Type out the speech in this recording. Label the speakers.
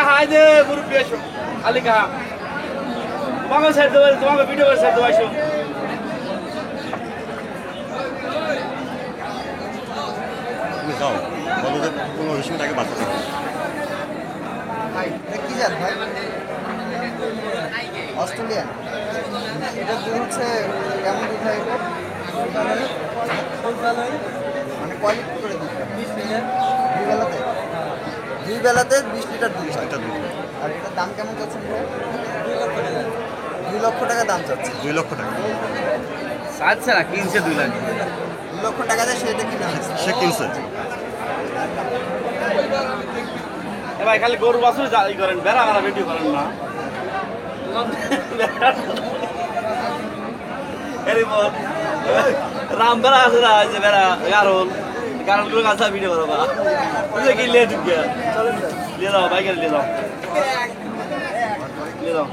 Speaker 1: High দে মুরব্বী এসো খালি কাহা তোমাকে সাইড দেবো তোমাকে ভিডিও করে সাইড দেবো এসো
Speaker 2: যাও বলো যে 15-20 মিনিট আগে বাঁচাতে
Speaker 3: ভাই এটা কি জাত ভাই অস্ট্রেলিয়ান এটা দুধ হচ্ছে কেমন দুধ হয় এটা মানে কয় লিটার করে দুধ 20 লিটার দুই বেলাতে 20 লিটার দুধ হয়।
Speaker 2: এটা দুধ
Speaker 3: আর এটার দাম কেমন চাচ্ছেন ভাই 2 লক্ষ টাকা দাম চাচ্ছে
Speaker 2: 2 লক্ষ টাকা
Speaker 1: আচ্ছা না কিনছে 2 লাখ
Speaker 3: 2 লক্ষ টাকা দিয়ে সেটা কিনা হয়েছে
Speaker 2: সে কিনছে
Speaker 1: এ ভাই খালি গরু বাছুর ই করেন বেড়া মারা ভিডিও করেন না এরে বল রাম বেড়া আছে না যে বেড়া কারণ গুলো কাছে ভিডিও করো বা তুই কি লে ঢুকে ले जाओ भाई ले जाओ ले जाओ